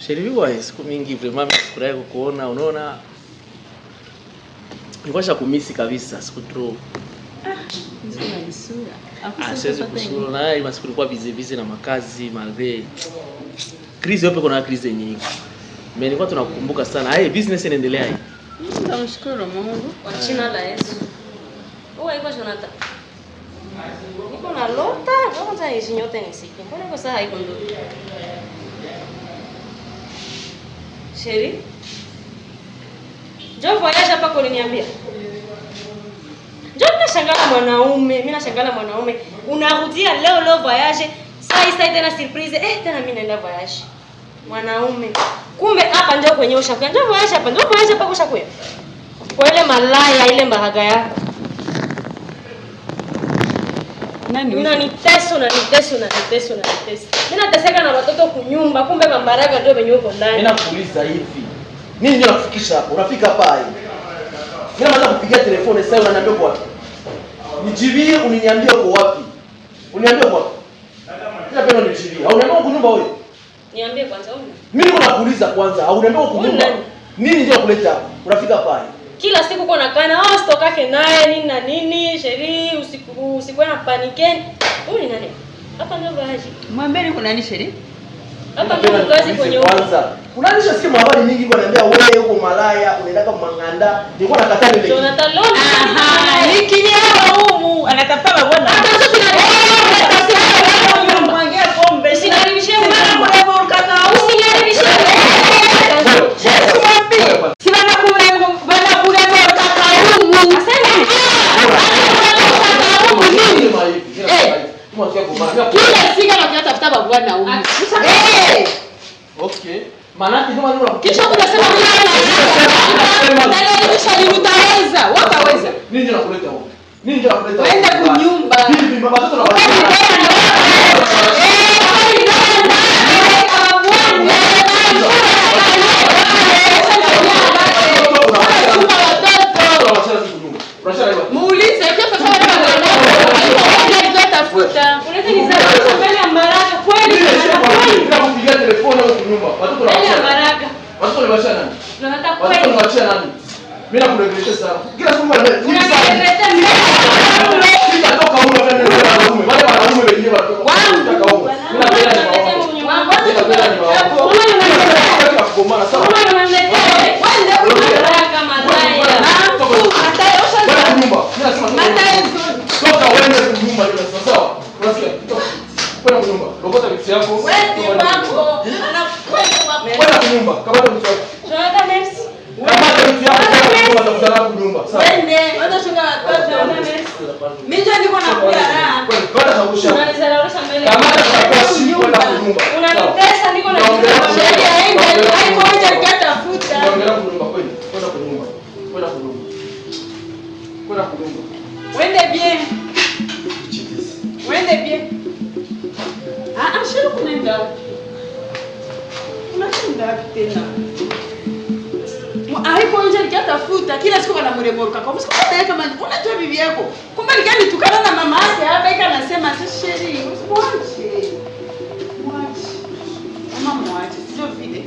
Sheri bwana, siku mingi vraiment nimefurahi kukuona, unaona? Nilikuwa kumisi kabisa, siku trop. Nzuri na sura. Siwezi kusura naye, masiku nilikuwa busy na makazi, malve. Krizi yote kuna krizi nyingi. Mimi nilikuwa tunakukumbuka sana. Business inaendelea hii. Tunamshukuru Mungu kwa jina la Yesu. Wewe iko Jonathan. Niko na lota, kwanza hizi nyote nisiki. Mbona kwa saa haiko ndo? Sheri? Njoo voyage hapa kwa niambia. Njoo nashangaa mwanaume, mimi nashangaa mwanaume. Unarudia leo voyage, saa tena surprise. Tena mimi naenda voyage. Mwanaume. Kumbe hapa ndio kwenye ushakuya. Njoo voyage hapa ushakuya. Kwa ile malaya ile mbahaga yako. Nani unanitesa? Mimi nateseka na watoto kunyumba, kumbe mambaraga ndio wenye uko ndani. Mimi nakuuliza hivi. Nini ndio nakufikisha hapo? Unafika hapa hivi. Mimi naanza kupigia telefoni sasa unaniambia uko wapi? Nijibie uniniambie uko wapi? Uniambie uko wapi? Kila pendo nijibie. Au uniambia uko nyumba wewe? Niambie kwanza wewe. Mimi niko nakuuliza kwanza, au uniambia uko nyumba? Nini ndio kuleta hapa? Unafika hapa hivi. Kila siku uko nakana, stokake naye nini na nini, Sheri usiku na panikeni. Wewe ni nani? Hapa ndio baadhi. Mwambie niko nani Sheri? Hapa ndio kazi kwenye kwanza. Unanisha sikia habari nyingi kwa niambia wewe uko malaya, unaenda kama manganda. Nilikuwa nakataa ile. Jonathan Loni. Nikinyao humu anatafuta bwana. Mwangia pombe. Usiniharibishie mambo leo kaka. Usiniharibishie. Kila siku anatafuta bwana huyu. Okay. Maana kama ndio kisha unasema utaweza. Wataweza. Nini ndio nakuleta huko? Nini ndio nakuleta? Waende kunyumba. Bibi baba watoto na muulize kesho sana tafuta. Unaweza nisema mbele ya Mbaraka kweli? Kupigia telefoni au kunyumba. Watoto na Mbaraka. Watoto ni wachana nani? Tunataka Watoto kweli. ni wachana nani? Mimi nakurejesha sana. Kila siku Unaniletea mimi. Sitatoka huko na wanaume. Wale wanaume wengine wanatoka. Wanataka huko. Mimi napenda ni wao. Mimi napenda ni wao. Nataka kugombana sawa. Toka uende kunyumba ndio sawa. Unasikia? Kwenda kunyumba. Robota vitu yako. Kwenda kunyumba. Kamata vitu yako. Jonathan Merci. Kamata vitu yako kwa kutana kunyumba. Sawa. Wende, wacha shunga watoto. Mimi ndio niko nakula raha. Kwenda sausha. Unanizalisha mbele. Kamata kwa simu kwenda kunyumba. Unanitesa niko na Sheria haiko nje kutafuta. Kwenda kunyumba kwenda. Kwenda kunyumba. Kwenda kunyumba. Kwenda kunyumba. Wende bien. Wende bien. Sheri kunaenda. Unashinda tena. Haiko nje nikatafuta kila siku wanamremoruka. Kwa msiku kama unajua bibi yako. Kumbe nikani tukana na mama yake hapa ika nasema Sheri, mwache. Mama mwache. Sio vile.